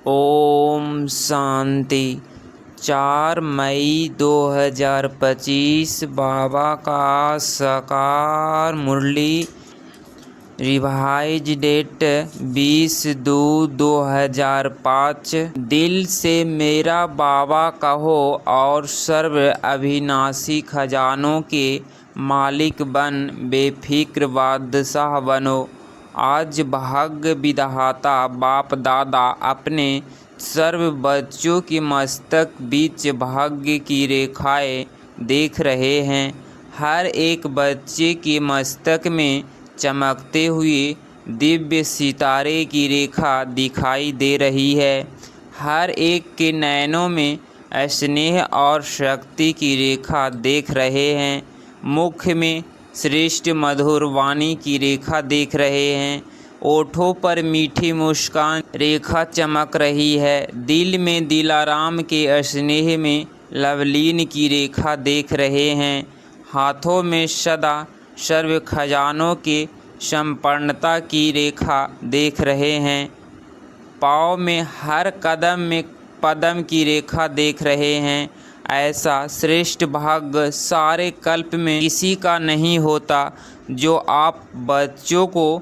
ओम शांति। 4 मई 2025 बाबा का साकार मुरली। Revise date 20/2/2005। दिल से मेरा बाबा कहो और सर्व अविनाशी खजानों के मालिक बन बेफिक्र बादशाह बनो। आज भाग्य विधाता बाप दादा अपने सर्व बच्चों के मस्तक बीच भाग्य की रेखाएं देख रहे हैं। हर एक बच्चे के मस्तक में चमकते हुए दिव्य सितारे की रेखा दिखाई दे रही है। हर एक के नयनों में स्नेह और शक्ति की रेखा देख रहे हैं। मुख में श्रेष्ठ मधुर वाणी की रेखा देख रहे हैं। ओठों पर मीठी मुस्कान रेखा चमक रही है। दिल में दिलाराम के स्नेह में लवलीन की रेखा देख रहे हैं। हाथों में सदा सर्व खजानों के संपन्नता की रेखा देख रहे हैं। पाँव में हर कदम में पदम की रेखा देख रहे हैं। ऐसा श्रेष्ठ भाग्य सारे कल्प में किसी का नहीं होता जो आप बच्चों को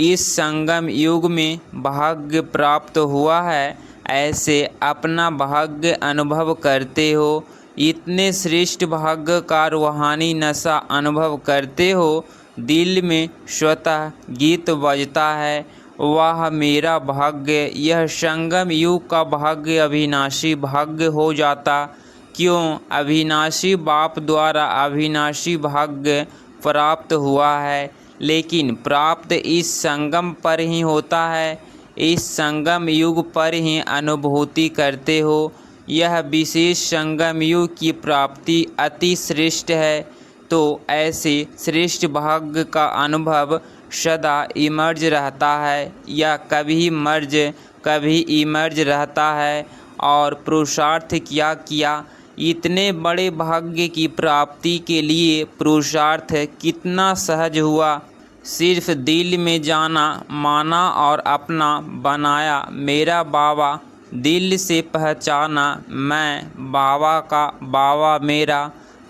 इस संगम युग में भाग्य प्राप्त हुआ है। ऐसे अपना भाग्य अनुभव करते हो। इतने श्रेष्ठ भाग्य का रूहानी नशा अनुभव करते हो। दिल में स्वतः गीत बजता है, वाह मेरा भाग्य। यह संगम युग का भाग्य अविनाशी भाग्य हो जाता। क्यों? अविनाशी बाप द्वारा अविनाशी भाग्य प्राप्त हुआ है, लेकिन प्राप्त इस संगम पर ही होता है। इस संगम युग पर ही अनुभूति करते हो। यह विशेष संगम युग की प्राप्ति अति श्रेष्ठ है। तो ऐसे श्रेष्ठ भाग्य का अनुभव सदा इमर्ज रहता है या कभी मर्ज कभी इमर्ज रहता है। और पुरुषार्थ क्या किया। इतने बड़े भाग्य की प्राप्ति के लिए पुरुषार्थ कितना सहज हुआ। सिर्फ दिल में जाना माना और अपना बनाया मेरा बाबा। दिल से पहचाना मैं बाबा का बाबा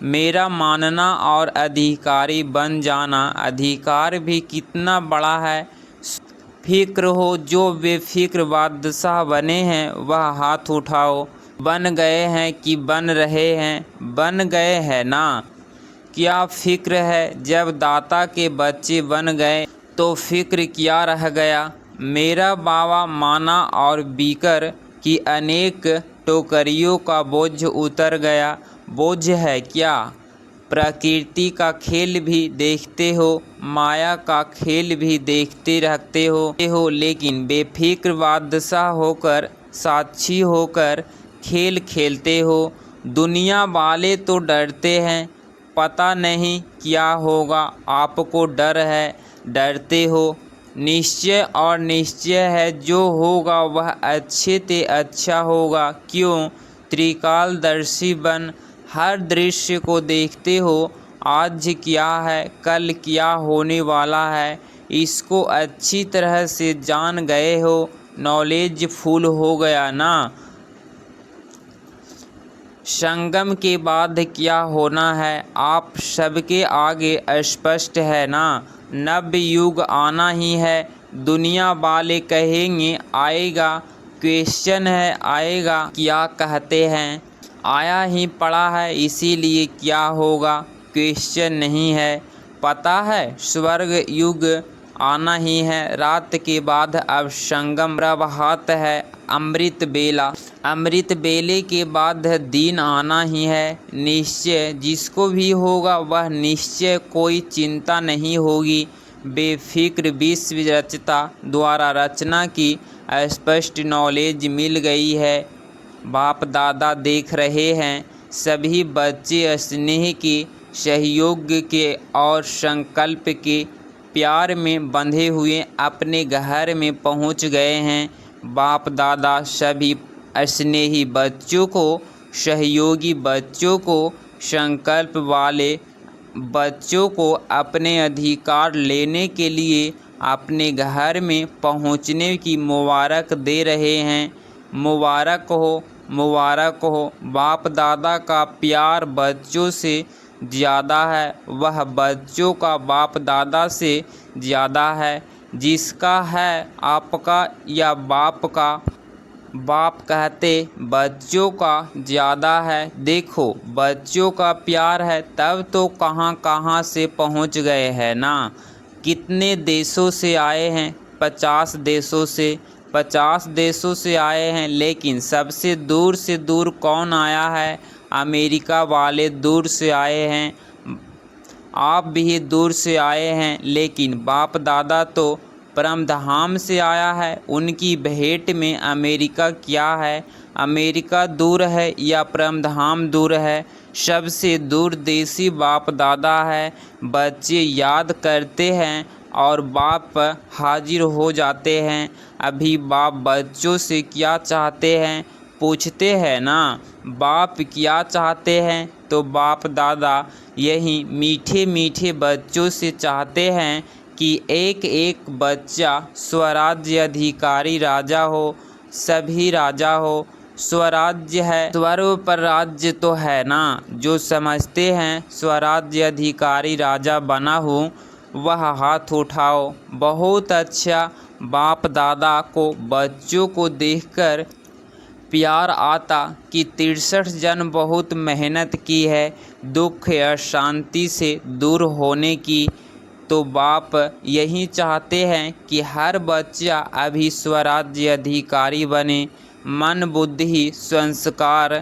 मेरा मानना और अधिकारी बन जाना। अधिकार भी कितना बड़ा है। फिक्र हो जो बेफिक्र बादशाह बने हैं वह हाथ उठाओ। बन गए हैं कि बन रहे हैं? बन गए हैं ना। क्या फिक्र है। जब दाता के बच्चे बन गए तो फिक्र क्या रह गया। मेरा बाबा माना और बीकर की अनेक टोकरियों का बोझ उतर गया। बोझ है क्या। प्रकृति का खेल भी देखते हो, माया का खेल भी देखते रहते हो, लेकिन बेफिक्र बादशाह होकर साक्षी होकर खेल खेलते हो। दुनिया वाले तो डरते हैं, पता नहीं क्या होगा। आपको डर है, डरते हो। निश्चय और निश्चय है जो होगा वह अच्छे से अच्छा होगा। क्यों? त्रिकालदर्शी बन हर दृश्य को देखते हो। आज क्या है, कल क्या होने वाला है, इसको अच्छी तरह से जान गए हो। नॉलेज फुल हो गया ना। संगम के बाद क्या होना है आप सबके आगे स्पष्ट है ना। नव युग आना ही है। दुनिया वाले कहेंगे आएगा। क्वेश्चन है आएगा क्या कहते हैं। आया ही पड़ा है इसीलिए क्या होगा क्वेश्चन नहीं है। पता है स्वर्ग युग आना ही है। रात के बाद अब संगम प्रभात है। अमृत बेला, अमृत बेले के बाद दिन आना ही है। निश्चय जिसको भी होगा वह निश्चय कोई चिंता नहीं होगी। बेफिक्र विश्व रचता द्वारा रचना की स्पष्ट नॉलेज मिल गई है। बाप दादा देख रहे हैं। सभी बच्चे स्नेह के सहयोग के और संकल्प के प्यार में बंधे हुए अपने घर में पहुंच गए हैं। बाप दादा सभी स्नेही बच्चों को, सहयोगी बच्चों को, संकल्प वाले बच्चों को अपने अधिकार लेने के लिए अपने घर में पहुंचने की मुबारक दे रहे हैं। मुबारक हो, मुबारक हो। बाप दादा का प्यार बच्चों से ज़्यादा है, वह बच्चों का बाप दादा से ज़्यादा है। जिसका है आपका या बाप का, बाप कहते बच्चों का ज़्यादा है। देखो बच्चों का प्यार है तब तो कहाँ कहाँ से पहुँच गए हैं ना। कितने देशों से आए हैं, 50 देशों से, 50 देशों से आए हैं। लेकिन सबसे दूर से दूर कौन आया है? अमेरिका वाले दूर से आए हैं। आप भी दूर से आए हैं, लेकिन बाप दादा तो परमधाम से आया है। उनकी भेंट में अमेरिका क्या है? अमेरिका दूर है या परमधाम दूर है? सबसे दूर देसी बाप दादा है। बच्चे याद करते हैं और बाप हाजिर हो जाते हैं। अभी बाप बच्चों से क्या चाहते हैं पूछते हैं ना। बाप क्या चाहते हैं तो बाप दादा यही मीठे मीठे बच्चों से चाहते हैं कि एक एक बच्चा स्वराज्य अधिकारी राजा हो, सभी राजा हो। स्वराज्य है, स्वर्ग पर राज्य तो है ना। जो समझते हैं स्वराज्य अधिकारी राजा बना हूँ वह हाथ उठाओ। बहुत अच्छा। बाप दादा को बच्चों को देखकर प्यार आता कि 63 जन्म बहुत मेहनत की है दुख या शांति से दूर होने की। तो बाप यही चाहते हैं कि हर बच्चा अभी स्वराज्य अधिकारी बने, मन बुद्धि संस्कार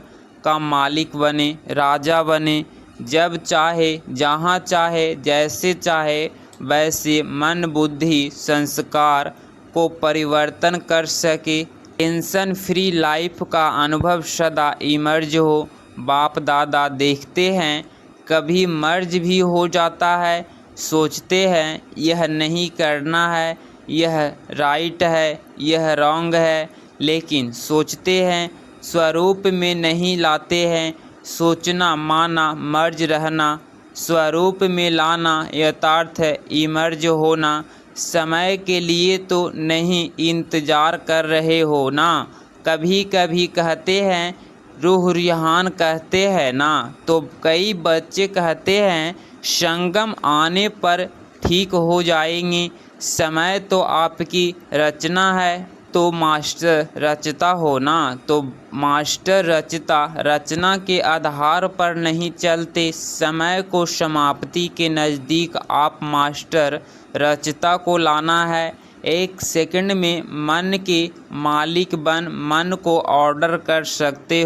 का मालिक बने, राजा बने। जब चाहे, जहाँ चाहे, जैसे चाहे वैसे मन बुद्धि संस्कार को परिवर्तन कर सके। टेंशन फ्री लाइफ का अनुभव सदा इमर्ज हो। बाप दादा देखते हैं कभी मर्ज भी हो जाता है। सोचते हैं यह नहीं करना है, यह राइट है, यह रॉन्ग है, लेकिन सोचते हैं स्वरूप में नहीं लाते हैं। सोचना माना मर्ज रहना, स्वरूप में लाना यथार्थ इमर्ज होना। समय के लिए तो नहीं इंतज़ार कर रहे हो ना। कभी कभी कहते हैं रूह रिहान कहते हैं ना। तो कई बच्चे कहते हैं संगम आने पर ठीक हो जाएंगे। समय तो आपकी रचना है तो मास्टर रचता हो ना। तो मास्टर रचता रचना के आधार पर नहीं चलते। समय को समाप्ति के नज़दीक आप मास्टर रचता को लाना है। एक सेकंड में मन के मालिक बन मन को ऑर्डर कर सकते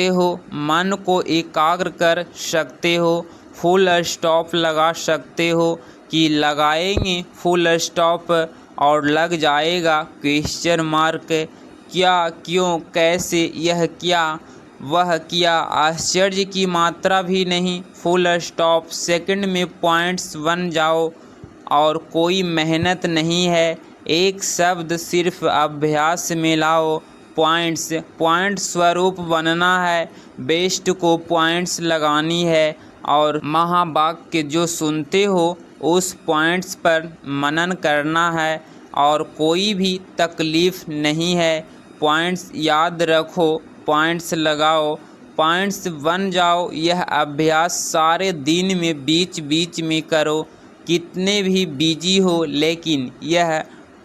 हो, मन को एकाग्र कर सकते हो। फुल स्टॉप लगा सकते हो कि लगाएंगे फुल स्टॉप और लग जाएगा क्वेश्चन मार्क। क्या, क्यों, कैसे, यह क्या, वह क्या, आश्चर्य की मात्रा भी नहीं। फुल स्टॉप, सेकंड में पॉइंट्स बन जाओ और कोई मेहनत नहीं है। एक शब्द सिर्फ अभ्यास में लाओ। पॉइंट स्वरूप बनना है। बेस्ट को पॉइंट्स लगानी है और महावाक्य जो सुनते हो उस पॉइंट्स पर मनन करना है और कोई भी तकलीफ़ नहीं है। पॉइंट्स याद रखो, पॉइंट्स लगाओ, पॉइंट्स बन जाओ। यह अभ्यास सारे दिन में बीच बीच में करो। कितने भी बिजी हो लेकिन यह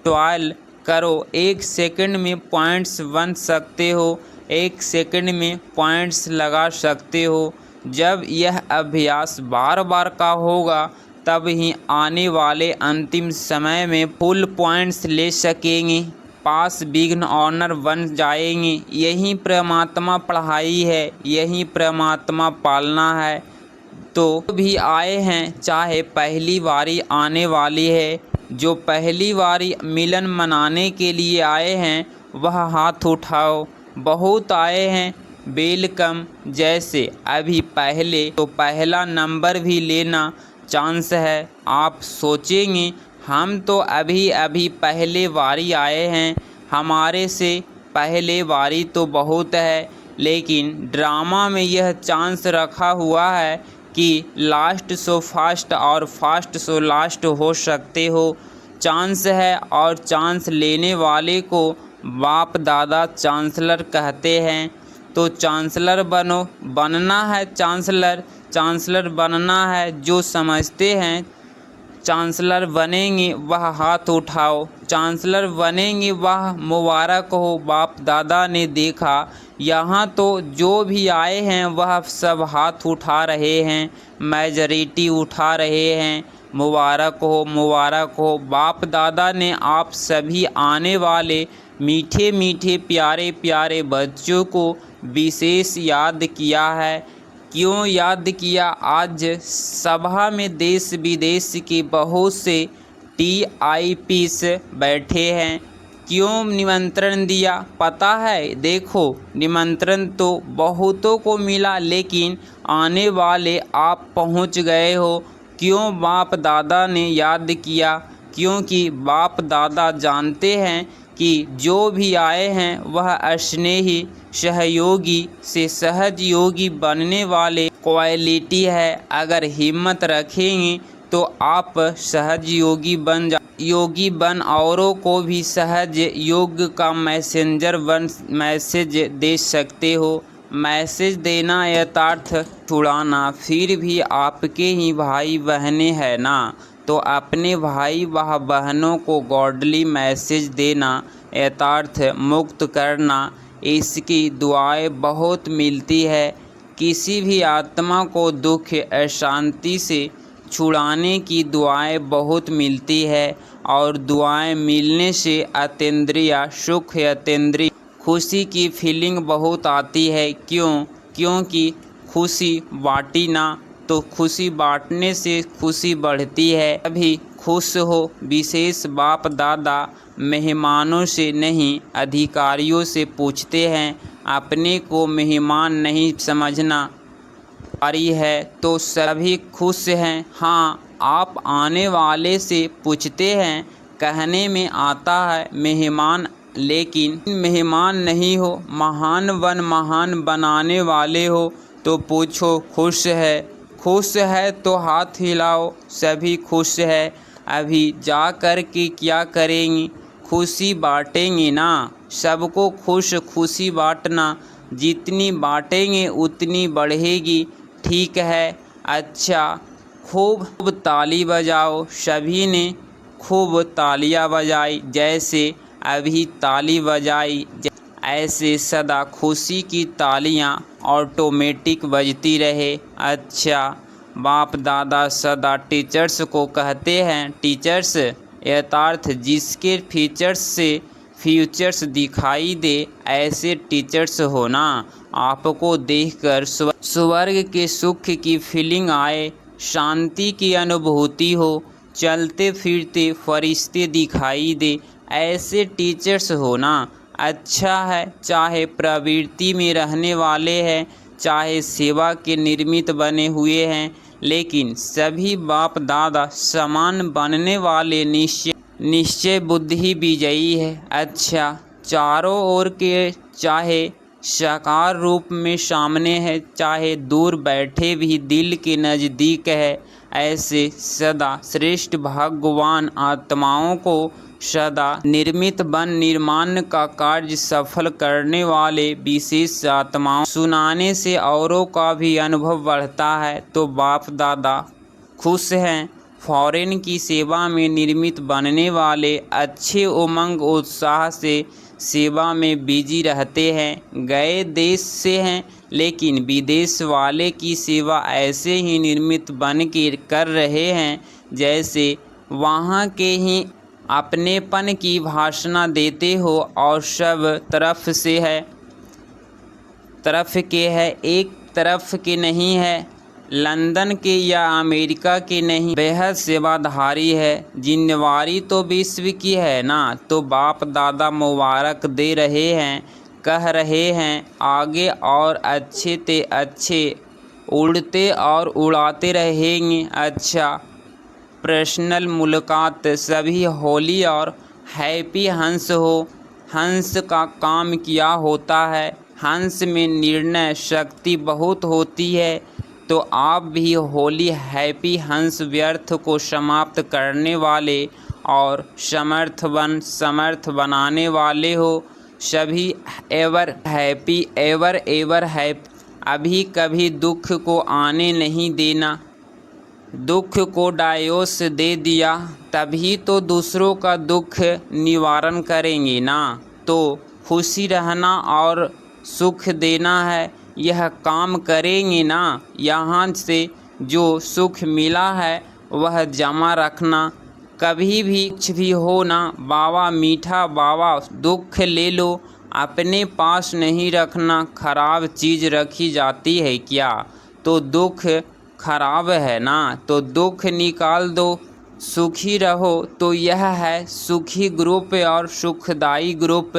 टॉयल करो। एक सेकंड में पॉइंट्स बन सकते हो, एक सेकंड में पॉइंट्स लगा सकते हो। जब यह अभ्यास बार बार का होगा तब ही आने वाले अंतिम समय में फुल पॉइंट्स ले सकेंगे, पास विघ्न ऑनर बन जाएंगे। यही परमात्मा पढ़ाई है, यही परमात्मा पालना है। तो भी आए हैं, चाहे पहली बारी आने वाली है। जो पहली बारी मिलन मनाने के लिए आए हैं वह हाथ उठाओ। बहुत आए हैं, वेलकम। जैसे अभी पहले तो पहला नंबर भी लेना चांस है। आप सोचेंगे हम तो अभी अभी पहले बारी आए हैं, हमारे से पहले बारी तो बहुत है। लेकिन ड्रामा में यह चांस रखा हुआ है कि लास्ट सो फास्ट और फास्ट सो लास्ट हो सकते हो। चांस है और चांस लेने वाले को बाप दादा चांसलर कहते हैं तो चांसलर बनो। बनना है चांसलर बनना है। जो समझते हैं चांसलर बनेंगे वह हाथ उठाओ। चांसलर बनेंगे वह मुबारक हो। बाप दादा ने देखा यहाँ तो जो भी आए हैं वह सब हाथ उठा रहे हैं, मेजॉरिटी उठा रहे हैं, मुबारक हो मुबारक हो। बाप दादा ने आप सभी आने वाले मीठे मीठे प्यारे प्यारे बच्चों को विशेष याद किया है। क्यों याद किया? आज सभा में देश विदेश के बहुत से TIPs बैठे हैं। क्यों निमंत्रण दिया पता है? देखो, निमंत्रण तो बहुतों को मिला लेकिन आने वाले आप पहुंच गए हो। क्यों बाप दादा ने याद किया? क्योंकि बाप दादा जानते हैं कि जो भी आए हैं वह स्नेही सहयोगी से सहज योगी बनने वाले क्वालिटी है। अगर हिम्मत रखेंगे तो आप सहज योगी बन औरों को भी सहज योग का मैसेंजर बन मैसेज दे सकते हो। मैसेज देना यथार्थ छुड़ाना। फिर भी आपके ही भाई बहनें हैं ना, तो अपने भाई व बहनों को गॉडली मैसेज देना, यथार्थ मुक्त करना, इसकी दुआएं बहुत मिलती है। किसी भी आत्मा को दुख अशांति से छुड़ाने की दुआएं बहुत मिलती है और दुआएं मिलने से अतीन्द्रिय सुख अतीन्द्रिय खुशी की फीलिंग बहुत आती है। क्योंकि खुशी बांटी ना तो खुशी बांटने से खुशी बढ़ती है। अभी खुश हो। विशेष बाप दादा मेहमानों से नहीं अधिकारियों से पूछते हैं। अपने को मेहमान नहीं समझना है तो सभी खुश हैं। हाँ, आप आने वाले से पूछते हैं, कहने में आता है मेहमान, लेकिन मेहमान नहीं हो, महान बनाने वाले हो तो पूछो खुश है तो हाथ हिलाओ। सभी खुश है। अभी जा कर के क्या करेंगे? खुशी बांटेंगे ना। सबको खुशी बांटना। जितनी बांटेंगे उतनी बढ़ेगी। ठीक है। अच्छा, खूब ताली बजाओ। सभी ने खूब तालियां बजाई। जैसे अभी ताली बजाई ऐसे सदा खुशी की तालियां ऑटोमेटिक बजती रहे। अच्छा, बाप दादा सदा टीचर्स को कहते हैं, टीचर्स यथार्थ जिसके फीचर्स से फ्यूचर्स दिखाई दे ऐसे टीचर्स होना। आपको देखकर स्वर्ग के सुख की फीलिंग आए, शांति की अनुभूति हो, चलते फिरते फरिश्ते दिखाई दे ऐसे टीचर्स होना अच्छा है। चाहे प्रवृत्ति में रहने वाले हैं, चाहे सेवा के निर्मित बने हुए हैं, लेकिन सभी बाप दादा समान बनने वाले निश्चय बुद्धि विजयी है। अच्छा, चारों ओर के चाहे साकार रूप में सामने है, चाहे दूर बैठे भी दिल के नज़दीक है, ऐसे सदा श्रेष्ठ भगवान आत्माओं को सदा निर्मित बन निर्माण का कार्य सफल करने वाले विशेष आत्माओं सुनाने से औरों का भी अनुभव बढ़ता है। तो बाप दादा खुश हैं। फॉरेन की सेवा में निर्मित बनने वाले अच्छे उमंग उत्साह से सेवा में बिजी रहते हैं। गए देश से हैं लेकिन विदेश वाले की सेवा ऐसे ही निर्मित बन के कर रहे हैं जैसे वहाँ के ही अपनेपन की भाषणा देते हो और सब तरफ से है, तरफ के है, एक तरफ के नहीं है, लंदन के या अमेरिका के नहीं, बेहद सेवाधारी है। जिम्मेवारी तो विश्व की है ना। तो बाप दादा मुबारक दे रहे हैं, कह रहे हैं आगे और अच्छे ते अच्छे उड़ते और उड़ाते रहेंगे। अच्छा, पर्सनल मुलाकात सभी होली और हैप्पी हंस हो। हंस का काम क्या होता है? हंस में निर्णय शक्ति बहुत होती है। तो आप भी होली हैप्पी हंस व्यर्थ को समाप्त करने वाले और समर्थ बनाने वाले हो। सभी ever happy, ever ever happy. अभी कभी दुख को आने नहीं देना, दुख को डायोस दे दिया तभी तो दूसरों का दुख निवारण करेंगे ना। तो खुशी रहना और सुख देना है, यह काम करेंगे ना। यहाँ से जो सुख मिला है वह जमा रखना, कभी भी कुछ भी हो ना बाबा मीठा बाबा, दुख ले लो अपने पास नहीं रखना। खराब चीज़ रखी जाती है क्या? तो दुख खराब है ना, तो दुख निकाल दो, सुखी रहो। तो यह है सुखी ग्रुप और सुखदाई ग्रुप।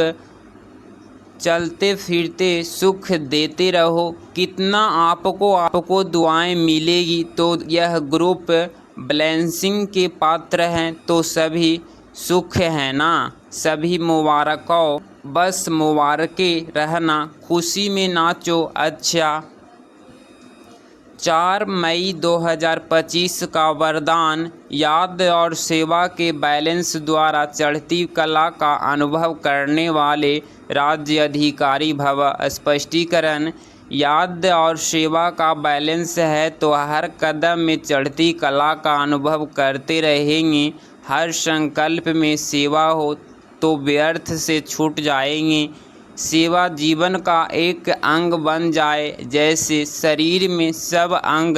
चलते फिरते सुख देते रहो, कितना आपको दुआएं मिलेगी। तो यह ग्रुप ब्लेसिंग के पात्र हैं, तो सभी सुख है ना, सभी मुबारकों, बस मुबारके रहना, खुशी में नाचो। अच्छा, 4 मई 2025 का वरदान, याद और सेवा के बैलेंस द्वारा चढ़ती कला का अनुभव करने वाले राज्य अधिकारी भव। स्पष्टीकरण, याद और सेवा का बैलेंस है तो हर कदम में चढ़ती कला का अनुभव करते रहेंगे। हर संकल्प में सेवा हो तो व्यर्थ से छूट जाएंगे। सेवा जीवन का एक अंग बन जाए, जैसे शरीर में सब अंग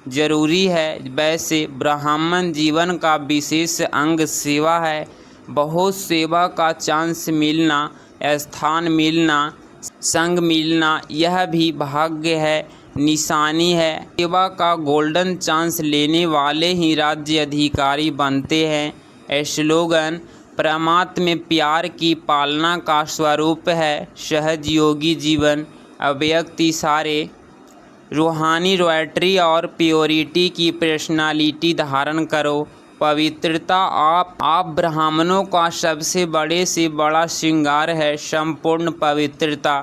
जरूरी है वैसे ब्राह्मण जीवन का विशेष अंग सेवा है। बहुत सेवा का चांस मिलना, स्थान मिलना, संग मिलना, यह भी भाग्य है, निशानी है। सेवा का गोल्डन चांस लेने वाले ही राज्य अधिकारी बनते हैं। स्लोगन, परमात्म प्यार की पालना का स्वरूप है सहज योगी जीवन। अव्यक्त इशारे, रूहानी रॉयल्टी और प्योरिटी की पर्सनालिटी धारण करो। पवित्रता, आप ब्राह्मणों का सबसे बड़े से बड़ा श्रृंगार है। संपूर्ण पवित्रता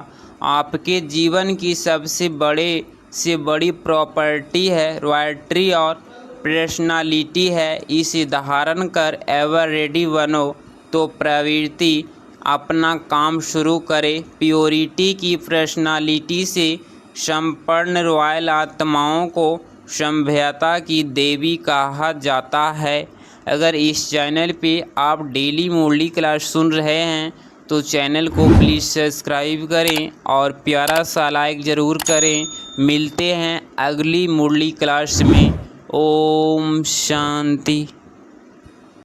आपके जीवन की सबसे बड़े से बड़ी प्रॉपर्टी है। रॉयल्टी और पर्सनालिटी है, इसे धारण कर एवर रेडी बनो। तो प्रवृत्ति अपना काम शुरू करे। प्योरिटी की पर्सनालिटी से संपन्न रॉयल आत्माओं को सभ्यता की देवी कहा जाता है। अगर इस चैनल पे आप डेली मुरली क्लास सुन रहे हैं तो चैनल को प्लीज़ सब्सक्राइब करें और प्यारा सा लाइक ज़रूर करें। मिलते हैं अगली मुरली क्लास में। ओम शांति।